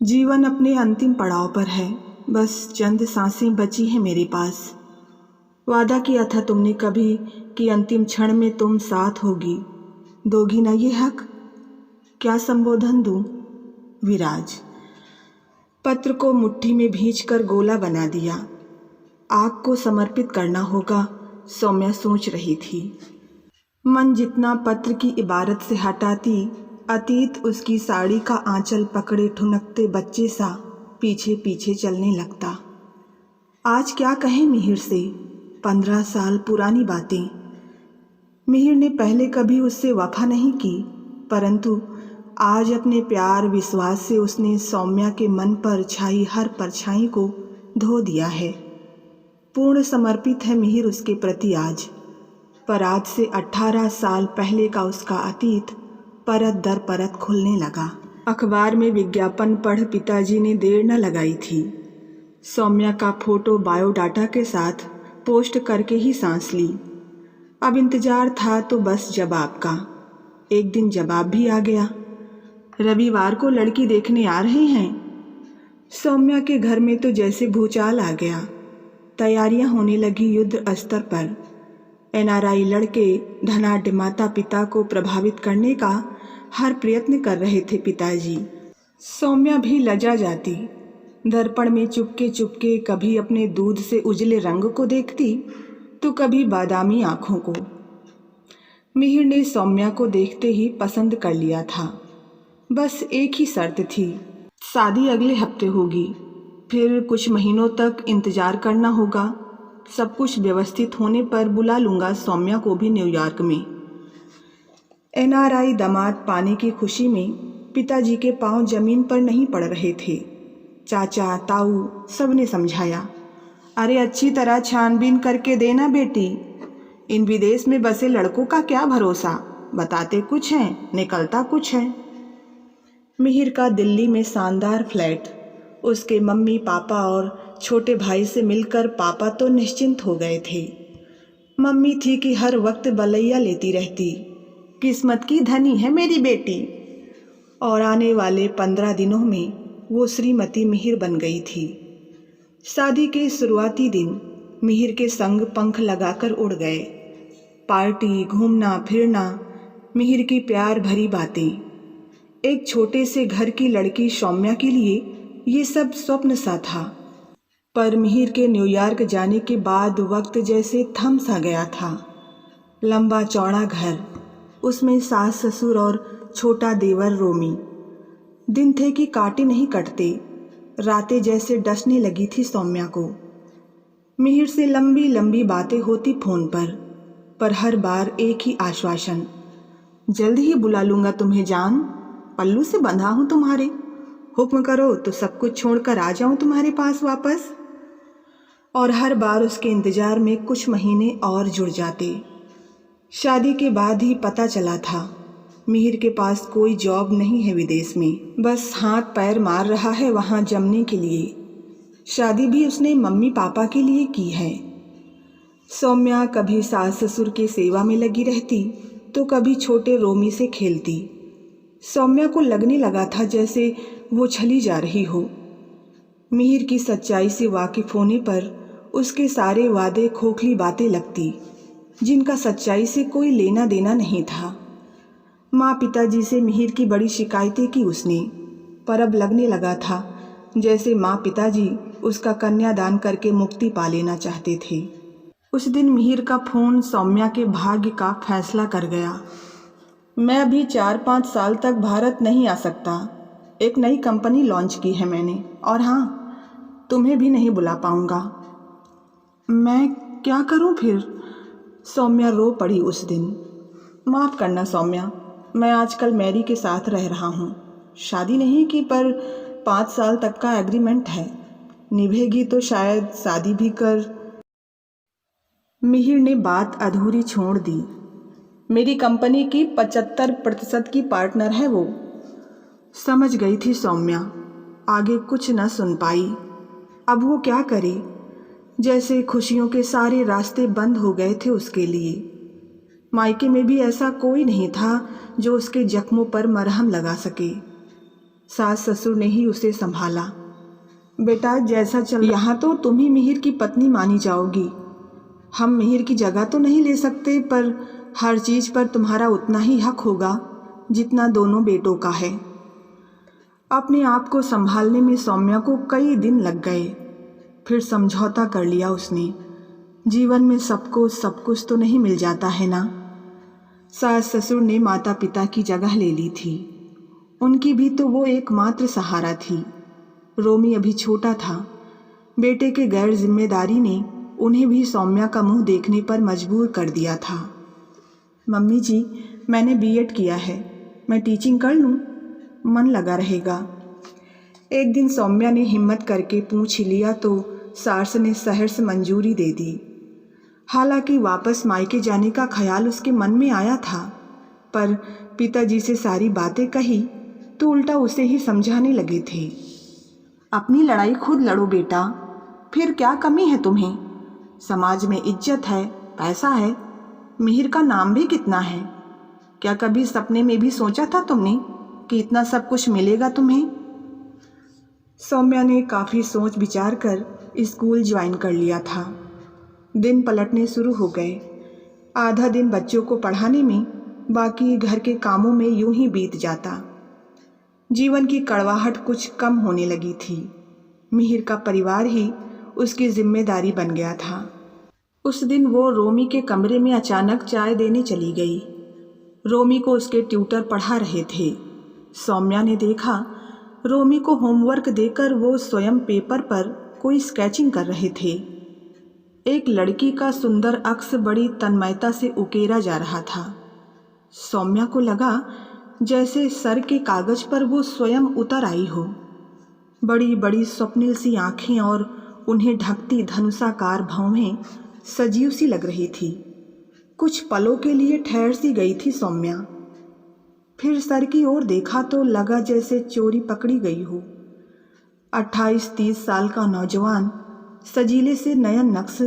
जीवन अपने अंतिम पड़ाव पर है, बस चंद सांसें बची हैं मेरे पास। वादा किया था तुमने कभी कि अंतिम क्षण में तुम साथ होगी, दोगी ना ये हक? क्या संबोधन दूं? विराज। पत्र को मुट्ठी में भींचकर गोला बना दिया। आग को समर्पित करना होगा, सौम्या सोच रही थी। मन जितना पत्र की इबारत से हटाती, अतीत उसकी साड़ी का आंचल पकड़े ठुनकते बच्चे सा पीछे पीछे चलने लगता। आज क्या कहें मिहिर से, 15 साल पुरानी बातें। मिहिर ने पहले कभी उससे वफा नहीं की, परंतु आज अपने प्यार विश्वास से उसने सौम्या के मन पर छाई हर परछाई को धो दिया है। पूर्ण समर्पित है मिहिर उसके प्रति आज। पर आज से 18 साल पहले का उसका अतीत परत दर परत खुलने लगा। अखबार में विज्ञापन पढ़ पिताजी ने देर न लगाई थी। सौम्या का फोटो बायोडाटा के साथ पोस्ट करके ही सांस ली। अब इंतजार था तो बस जवाब का। एक दिन जवाब भी आ गया। रविवार को लड़की देखने आ रहे हैं। सौम्या के घर में तो जैसे भूचाल आ गया। तैयारियां होने लगी युद्ध स्तर पर। एनआरआई लड़के धनाढ्य माता पिता को प्रभावित करने का हर प्रयत्न कर रहे थे पिताजी। सौम्या भी लजा जाती। दर्पण में चुपके चुपके कभी अपने दूध से उजले रंग को देखती तो कभी बादामी आँखों को। मिहिर ने सौम्या को देखते ही पसंद कर लिया था। बस एक ही शर्त थी, शादी अगले हफ्ते होगी, फिर कुछ महीनों तक इंतजार करना होगा। सब कुछ व्यवस्थित होने पर बुला लूँगा सौम्या को भी न्यूयॉर्क में। एनआरआई दामाद पाने की खुशी में पिताजी के पांव जमीन पर नहीं पड़ रहे थे। चाचा ताऊ सब ने समझाया, अरे अच्छी तरह छानबीन करके देना बेटी, इन विदेश में बसे लड़कों का क्या भरोसा, बताते कुछ हैं निकलता कुछ है। मिहिर का दिल्ली में शानदार फ्लैट। उसके मम्मी पापा और छोटे भाई से मिलकर पापा तो निश्चिंत हो गए थे। मम्मी थी कि हर वक्त बलैया लेती रहती, किस्मत की धनी है मेरी बेटी। और आने वाले 15 दिनों में वो श्रीमती मिहिर बन गई थी। शादी के शुरुआती दिन मिहिर के संग पंख लगाकर उड़ गए। पार्टी, घूमना फिरना, मिहिर की प्यार भरी बातें। एक छोटे से घर की लड़की सौम्या के लिए ये सब स्वप्न सा था। पर मिहिर के न्यूयॉर्क जाने के बाद वक्त जैसे थम सा गया था। लंबा चौड़ा घर, उसमें सास ससुर और छोटा देवर रोमी। दिन थे कि कांटे नहीं कटते। रातें जैसे डसने लगी थी सौम्या को। मिहिर से लंबी लंबी बातें होती फोन पर हर बार एक ही आश्वासन, जल्द ही बुला लूँगा तुम्हें जान, पल्लू से बंधा हूँ तुम्हारे, हुक्म करो तो सब कुछ छोड़कर आ जाऊँ तुम्हारे पास वापस। और हर बार उसके इंतजार में कुछ महीने और जुड़ जाते। शादी के बाद ही पता चला था मिहिर के पास कोई जॉब नहीं है विदेश में, बस हाथ पैर मार रहा है वहाँ जमने के लिए। शादी भी उसने मम्मी पापा के लिए की है। सौम्या कभी सास ससुर की सेवा में लगी रहती तो कभी छोटे रोमी से खेलती। सौम्या को लगने लगा था जैसे वो छली जा रही हो। मिहिर की सच्चाई से वाकिफ होने पर उसके सारे वादे खोखली बातें लगती, जिनका सच्चाई से कोई लेना देना नहीं था। माँ पिताजी से मिहिर की बड़ी शिकायतें की उसने, पर अब लगने लगा था जैसे माँ पिताजी उसका कन्यादान करके मुक्ति पा लेना चाहते थे। उस दिन मिहिर का फ़ोन सौम्या के भाग्य का फैसला कर गया। मैं अभी 4-5 साल तक भारत नहीं आ सकता। एक नई कंपनी लॉन्च की है मैंने, और हाँ, तुम्हें भी नहीं बुला पाऊँगा। मैं क्या करूँ फिर? सौम्या रो पड़ी उस दिन। माफ़ करना सौम्या, मैं आजकल मैरी के साथ रह रहा हूँ। शादी नहीं की, पर 5 साल तक का एग्रीमेंट है। निभेगी तो शायद शादी भी कर। मिहिर ने बात अधूरी छोड़ दी। मेरी कंपनी की 75% की पार्टनर है वो। समझ गई थी सौम्या, आगे कुछ न सुन पाई। अब वो क्या करे? जैसे खुशियों के सारे रास्ते बंद हो गए थे उसके लिए। मायके में भी ऐसा कोई नहीं था जो उसके जख्मों पर मरहम लगा सके। सास ससुर ने ही उसे संभाला। बेटा जैसा चल यहाँ तो तुम ही मिहिर की पत्नी मानी जाओगी। हम मिहिर की जगह तो नहीं ले सकते, पर हर चीज़ पर तुम्हारा उतना ही हक होगा जितना दोनों बेटों का है। अपने आप को संभालने में सौम्या को कई दिन लग गए। फिर समझौता कर लिया उसने। जीवन में सबको सब कुछ तो नहीं मिल जाता है ना। सास ससुर ने माता पिता की जगह ले ली थी। उनकी भी तो वो एकमात्र सहारा थी। रोमी अभी छोटा था। बेटे के गैर जिम्मेदारी ने उन्हें भी सौम्या का मुंह देखने पर मजबूर कर दिया था। मम्मी जी, मैंने बीएड किया है, मैं टीचिंग कर लूँ, मन लगा रहेगा। एक दिन सौम्या ने हिम्मत करके पूछ लिया तो सास ने सहर्ष मंजूरी दे दी। हालांकि वापस मायके जाने का ख्याल उसके मन में आया था, पर पिताजी से सारी बातें कही तो उल्टा उसे ही समझाने लगे थे। अपनी लड़ाई खुद लड़ो बेटा, फिर क्या कमी है तुम्हें? समाज में इज्जत है, पैसा है, मिहिर का नाम भी कितना है। क्या कभी सपने में भी सोचा था तुमने कि इतना सब कुछ मिलेगा तुम्हें? सौम्या ने काफ़ी सोच विचार कर स्कूल ज्वाइन कर लिया था। दिन पलटने शुरू हो गए। आधा दिन बच्चों को पढ़ाने में, बाकी घर के कामों में यूं ही बीत जाता। जीवन की कड़वाहट कुछ कम होने लगी थी। मिहिर का परिवार ही उसकी जिम्मेदारी बन गया था। उस दिन वो रोमी के कमरे में अचानक चाय देने चली गई। रोमी को उसके ट्यूटर पढ़ा रहे थे। सौम्या ने देखा रोमी को होमवर्क देकर वो स्वयं पेपर पर कोई स्केचिंग कर रहे थे। एक लड़की का सुंदर अक्स बड़ी तन्मयता से उकेरा जा रहा था। सौम्या को लगा जैसे सर के कागज पर वो स्वयं उतर आई हो। बड़ी बड़ी स्वप्निल सी आँखें और उन्हें ढकती धनुषाकार भौहें सजीव सी लग रही थी। कुछ पलों के लिए ठहर सी गई थी सौम्या। फिर सर की ओर देखा तो लगा जैसे चोरी पकड़ी गई हो। 28-30 साल का नौजवान, सजीले से नयन नक्श,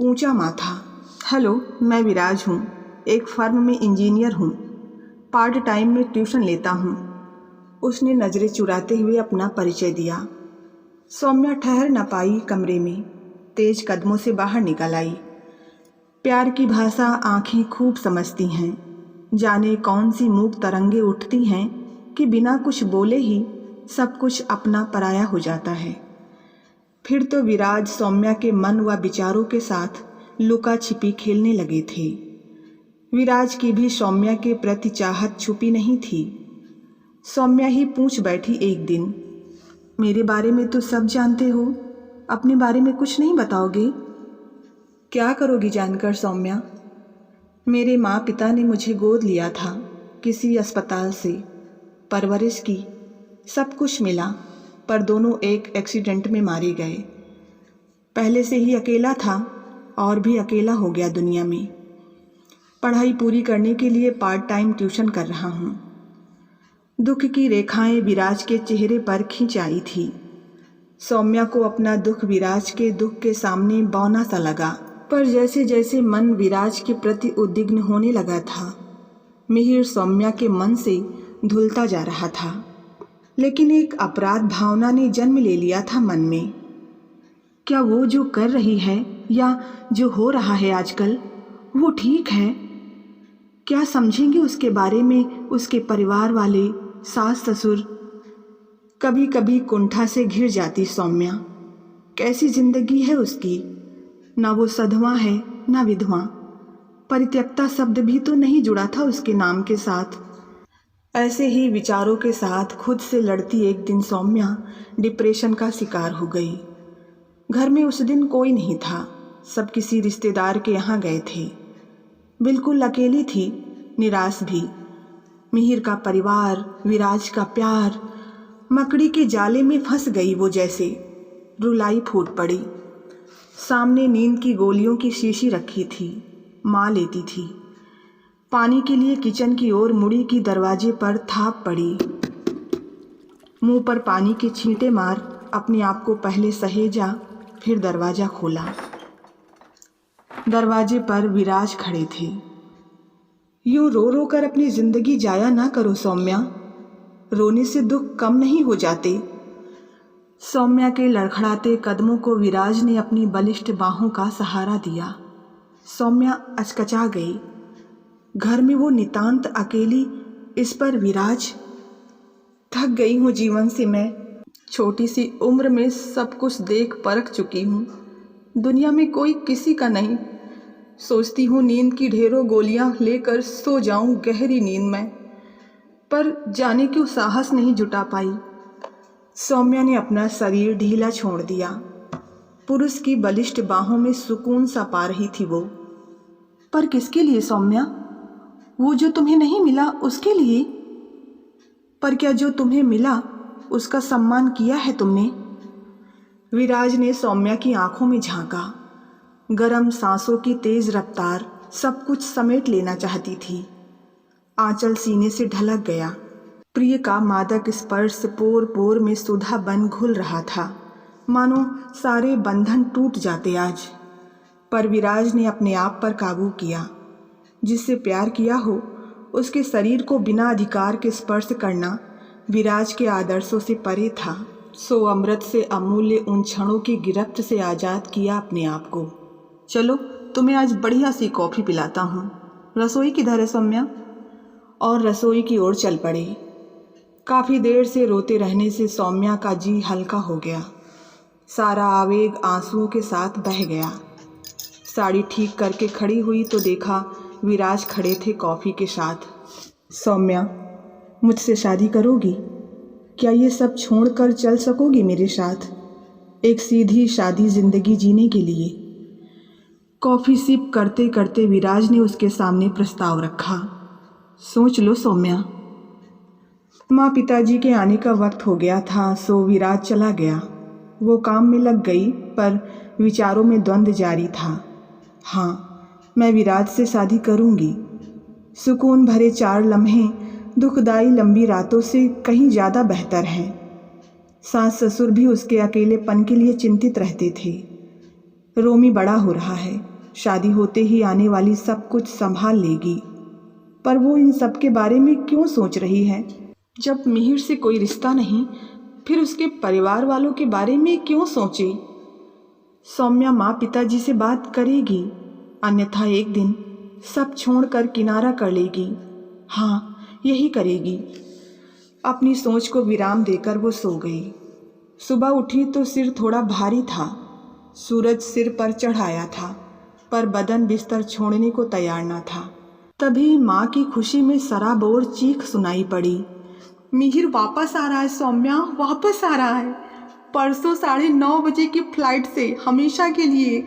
ऊंचा माथा। हेलो, मैं विराज हूँ, एक फर्म में इंजीनियर हूँ, पार्ट टाइम में ट्यूशन लेता हूँ। उसने नज़रें चुराते हुए अपना परिचय दिया। सौम्या ठहर न पाई कमरे में, तेज कदमों से बाहर निकल आई। प्यार की भाषा आँखें खूब समझती हैं। जाने कौन सी मूक तरंगे उठती हैं कि बिना कुछ बोले ही सब कुछ अपना पराया हो जाता है। फिर तो विराज सौम्या के मन व विचारों के साथ लुका छिपी खेलने लगे थे। विराज की भी सौम्या के प्रति चाहत छुपी नहीं थी। सौम्या ही पूछ बैठी एक दिन, मेरे बारे में तो सब जानते हो, अपने बारे में कुछ नहीं बताओगे? क्या करोगी जानकर सौम्या? मेरे माँ पिता ने मुझे गोद लिया था किसी अस्पताल से, परवरिश की, सब कुछ मिला, पर दोनों एक एक्सीडेंट में मारे गए। पहले से ही अकेला था और भी अकेला हो गया दुनिया में। पढ़ाई पूरी करने के लिए पार्ट टाइम ट्यूशन कर रहा हूँ। दुख की रेखाएं विराज के चेहरे पर खींच आई थी। सौम्या को अपना दुख विराज के दुख के सामने बौना सा लगा, पर जैसे जैसे मन विराज के प्रति उद्विग्न होने लगा था, मिहिर सौम्या के मन से धुलता जा रहा था। लेकिन एक अपराध भावना ने जन्म ले लिया था मन में। क्या वो जो कर रही है या जो हो रहा है आजकल, वो ठीक है? क्या समझेंगे उसके बारे में उसके परिवार वाले, सास ससुर? कभी कभी कुंठा से घिर जाती सौम्या। कैसी जिंदगी है उसकी, ना वो सधवा है ना विधवा। परित्यक्ता शब्द भी तो नहीं जुड़ा था उसके नाम के साथ। ऐसे ही विचारों के साथ खुद से लड़ती एक दिन सौम्या डिप्रेशन का शिकार हो गई। घर में उस दिन कोई नहीं था, सब किसी रिश्तेदार के यहाँ गए थे। बिल्कुल अकेली थी, निराश भी। मिहिर का परिवार, विराज का प्यार, मकड़ी के जाले में फंस गई वो जैसे। रुलाई फूट पड़ी। सामने नींद की गोलियों की शीशी रखी थी, माँ लेती थी। पानी के लिए किचन की ओर मुड़ी की दरवाजे पर थाप पड़ी। मुंह पर पानी के छींटे मार अपने आप को पहले सहेजा, फिर दरवाज़ा खोला। दरवाजे पर विराज खड़े थे। यूं रो रो कर अपनी जिंदगी जाया ना करो सौम्या। रोने से दुख कम नहीं हो जाते। सौम्या के लड़खड़ाते कदमों को विराज ने अपनी बलिष्ठ बाहों का सहारा दिया। सौम्या अचकचा गई। घर में वो नितांत अकेली, इस पर विराज। थक गई हूँ जीवन से मैं। छोटी सी उम्र में सब कुछ देख परख चुकी हूँ। दुनिया में कोई किसी का नहीं। सोचती हूँ नींद की ढेरों गोलियाँ लेकर सो जाऊँ गहरी नींद में, पर जाने क्यों साहस नहीं जुटा पाई। सौम्या ने अपना शरीर ढीला छोड़ दिया। पुरुष की बलिष्ठ बाहों में सुकून सा पा रही थी वो। पर किसके लिए सौम्या? वो जो तुम्हें नहीं मिला उसके लिए? पर क्या जो तुम्हें मिला उसका सम्मान किया है तुमने? विराज ने सौम्या की आंखों में झांका। गरम सांसों की तेज रफ्तार सब कुछ समेट लेना चाहती थी। आंचल सीने से ढलक गया। प्रिय का मादक स्पर्श पोर पोर में सुधा बन घुल रहा था, मानो सारे बंधन टूट जाते आज। पर विराज ने अपने आप पर काबू किया। जिससे प्यार किया हो उसके शरीर को बिना अधिकार के स्पर्श करना विराज के आदर्शों से परे था। सो अमृत से अमूल्य उन क्षणों की गिरफ्त से आज़ाद किया अपने आप को। चलो तुम्हें आज बढ़िया सी कॉफ़ी पिलाता हूँ। रसोई किधर है सौम्या? और रसोई की ओर चल पड़े। काफ़ी देर से रोते रहने से सौम्या का जी हल्का हो गया। सारा आवेग आंसुओं के साथ बह गया। साड़ी ठीक करके खड़ी हुई तो देखा विराज खड़े थे कॉफ़ी के साथ। सौम्या, मुझसे शादी करोगी? क्या ये सब छोड़कर चल सकोगी मेरे साथ, एक सीधी शादी ज़िंदगी जीने के लिए? कॉफ़ी सिप करते करते विराज ने उसके सामने प्रस्ताव रखा। सोच लो सौम्या। माँ पिताजी के आने का वक्त हो गया था, सो विराज चला गया। वो काम में लग गई, पर विचारों में द्वंद्व जारी था। हाँ, मैं विराज से शादी करूँगी। सुकून भरे 4 लम्हे दुखदाई लंबी रातों से कहीं ज़्यादा बेहतर हैं। सास ससुर भी उसके अकेलेपन के लिए चिंतित रहते थे। रोमी बड़ा हो रहा है, शादी होते ही आने वाली सब कुछ संभाल लेगी। पर वो इन सब के बारे में क्यों सोच रही है? जब मिहिर से कोई रिश्ता नहीं, फिर उसके परिवार वालों के बारे में क्यों सोचे? सौम्या माँ पिताजी से बात करेगी, अन्यथा एक दिन सब छोड़कर किनारा कर लेगी। हाँ, यही करेगी। अपनी सोच को विराम देकर वो सो गई। सुबह उठी तो सिर थोड़ा भारी था। सूरज सिर पर चढ़ाया था, पर बदन बिस्तर छोड़ने को तैयार न था। तभी माँ की खुशी में सराबोर चीख सुनाई पड़ी। मिहिर वापस आ रहा है सौम्या, वापस आ रहा है। परसों 9:30 बजे की फ्लाइट से, हमेशा के लिए।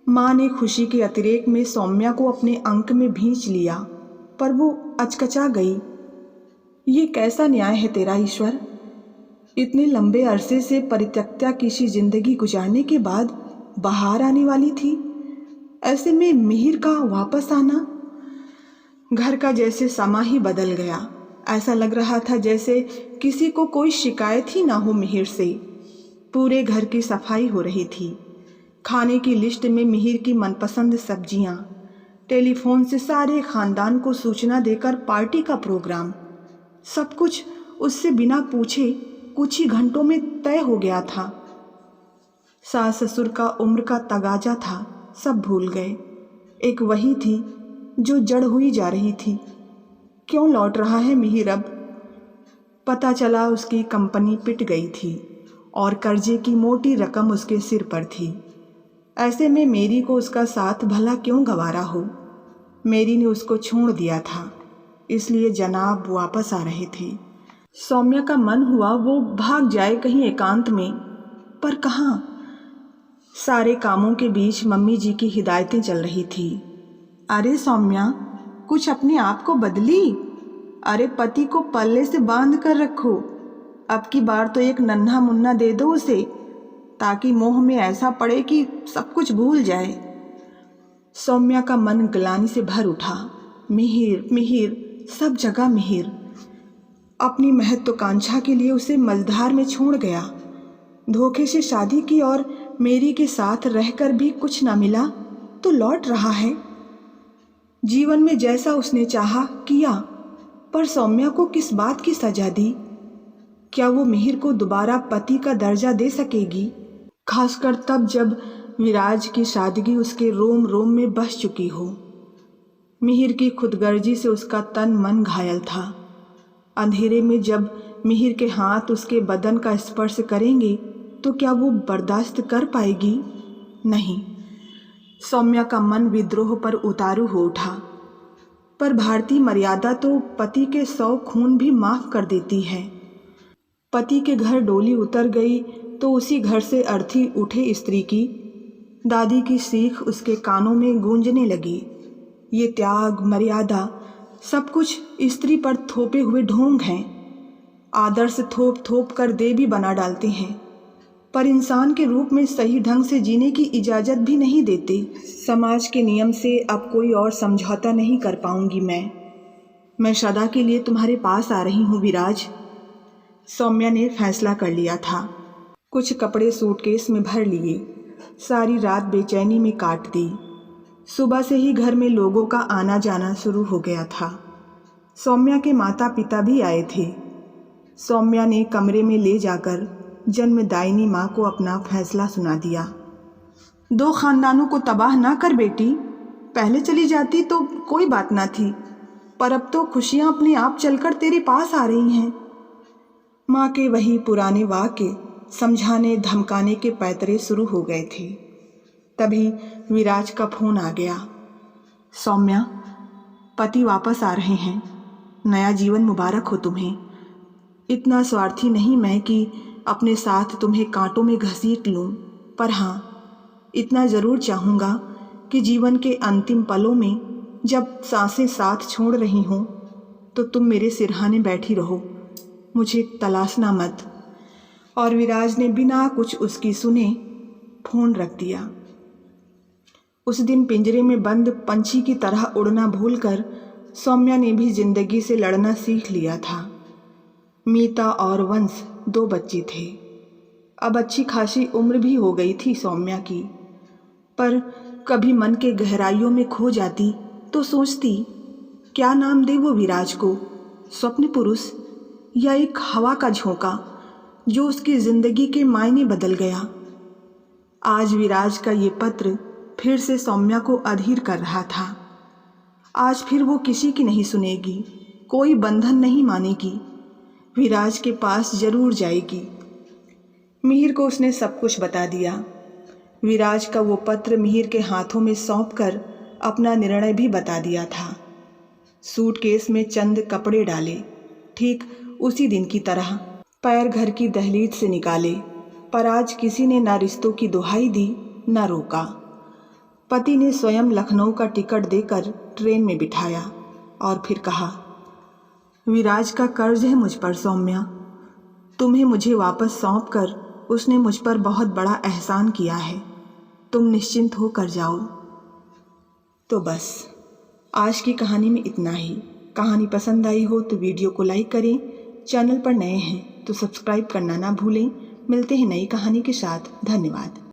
माँ ने खुशी के अतिरेक में सौम्या को अपने अंक में भींच लिया, पर वो अचकचा गई। ये कैसा न्याय है तेरा ईश्वर? इतने लंबे अरसे से परित्यक्ता किसी जिंदगी गुजारने के बाद बाहर आने वाली थी, ऐसे में मिहिर का वापस आना। घर का जैसे समा ही बदल गया। ऐसा लग रहा था जैसे किसी को कोई शिकायत ही ना हो मिहिर से। पूरे घर की सफाई हो रही थी। खाने की लिस्ट में मिहिर की मनपसंद सब्जियां, टेलीफोन से सारे खानदान को सूचना देकर पार्टी का प्रोग्राम, सब कुछ उससे बिना पूछे कुछ ही घंटों में तय हो गया था। सास ससुर का उम्र का तगाजा था, सब भूल गए। एक वही थी जो जड़ हुई जा रही थी। क्यों लौट रहा है मिहिर अब? पता चला उसकी कंपनी पिट गई थी और कर्जे की मोटी रकम उसके सिर पर थी। ऐसे में मेरी को उसका साथ भला क्यों गंवारा हो? मेरी ने उसको छोड़ दिया था, इसलिए जनाब वापस आ रहे थे। सौम्या का मन हुआ वो भाग जाए कहीं एकांत में, पर कहाँ। सारे कामों के बीच मम्मी जी की हिदायतें चल रही थी। अरे सौम्या, कुछ अपने आप को बदली। अरे पति को पल्ले से बांध कर रखो। अब की बार तो एक नन्हा मुन्ना दे दो उसे, ताकि मोह में ऐसा पड़े कि सब कुछ भूल जाए। सौम्या का मन ग्लानि से भर उठा। मिहिर मिहिर, सब जगह मिहिर। अपनी महत्वाकांक्षा के लिए उसे मझधार में छोड़ गया। धोखे से शादी की और मेरी के साथ रहकर भी कुछ ना मिला तो लौट रहा है। जीवन में जैसा उसने चाहा किया, पर सौम्या को किस बात की सजा दी? क्या वो मिहिर को दोबारा पति का दर्जा दे सकेगी? खासकर तब जब विराज की सादगी उसके रोम रोम में बस चुकी हो। मिहिर की खुदगर्जी से उसका तन मन घायल था। अंधेरे में जब मिहिर के हाथ उसके बदन का स्पर्श करेंगे तो क्या वो बर्दाश्त कर पाएगी? नहीं। सौम्या का मन विद्रोह पर उतारू हो उठा। पर भारतीय मर्यादा तो पति के 100 खून भी माफ कर देती है। पति के घर डोली उतर गई तो उसी घर से अर्थी उठे स्त्री की। दादी की सीख उसके कानों में गूंजने लगी। ये त्याग, मर्यादा, सब कुछ स्त्री पर थोपे हुए ढोंग हैं। आदर्श थोप थोप कर देवी बना डालते हैं, पर इंसान के रूप में सही ढंग से जीने की इजाज़त भी नहीं देते। समाज के नियम से अब कोई और समझौता नहीं कर पाऊंगी मैं सदा के लिए तुम्हारे पास आ रही हूँ विराज। सौम्या ने फैसला कर लिया था। कुछ कपड़े सूटकेस में भर लिए, सारी रात बेचैनी में काट दी। सुबह से ही घर में लोगों का आना जाना शुरू हो गया था। सौम्या के माता पिता भी आए थे। सौम्या ने कमरे में ले जाकर जन्मदायिनी माँ को अपना फैसला सुना दिया। 2 खानदानों को तबाह ना कर बेटी। पहले चली जाती तो कोई बात ना थी, पर अब तो खुशियाँ अपने आप चलकर तेरे पास आ रही हैं। माँ के वही पुराने वाक्य समझाने धमकाने के पैतरे शुरू हो गए थे। तभी विराज का फोन आ गया। सौम्या, पति वापस आ रहे हैं। नया जीवन मुबारक हो तुम्हें। इतना स्वार्थी नहीं मैं कि अपने साथ तुम्हें कांटों में घसीट लूं, पर हाँ, इतना ज़रूर चाहूँगा कि जीवन के अंतिम पलों में जब सांसें साथ छोड़ रही हों तो तुम मेरे सिरहाने बैठी रहो, मुझे तलाशना मत। और विराज ने बिना कुछ उसकी सुने फोन रख दिया। उस दिन पिंजरे में बंद पंछी की तरह उड़ना भूलकर सौम्या ने भी जिंदगी से लड़ना सीख लिया था। मीता और वंश 2 बच्चे थे। अब अच्छी खासी उम्र भी हो गई थी सौम्या की, पर कभी मन के गहराइयों में खो जाती तो सोचती क्या नाम दे वो विराज को, स्वप्न पुरुष या एक हवा का झोंका जो उसकी ज़िंदगी के मायने बदल गया। आज विराज का ये पत्र फिर से सौम्या को अधीर कर रहा था। आज फिर वो किसी की नहीं सुनेगी, कोई बंधन नहीं मानेगी, विराज के पास जरूर जाएगी। मिहिर को उसने सब कुछ बता दिया। विराज का वो पत्र मिहिर के हाथों में सौंपकर अपना निर्णय भी बता दिया था। सूटकेस में चंद कपड़े डाले, ठीक उसी दिन की तरह पैर घर की दहलीज से निकाले, पर आज किसी ने ना रिश्तों की दुहाई दी ना रोका। पति ने स्वयं लखनऊ का टिकट देकर ट्रेन में बिठाया और फिर कहा, विराज का कर्ज है मुझ पर सौम्या। तुम्हें मुझे वापस सौंप कर उसने मुझ पर बहुत बड़ा एहसान किया है। तुम निश्चिंत होकर जाओ। तो बस आज की कहानी में इतना ही। कहानी पसंद आई हो तो वीडियो को लाइक करें। चैनल पर नए हैं तो सब्सक्राइब करना ना भूलें। मिलते हैं नई कहानी के साथ। धन्यवाद।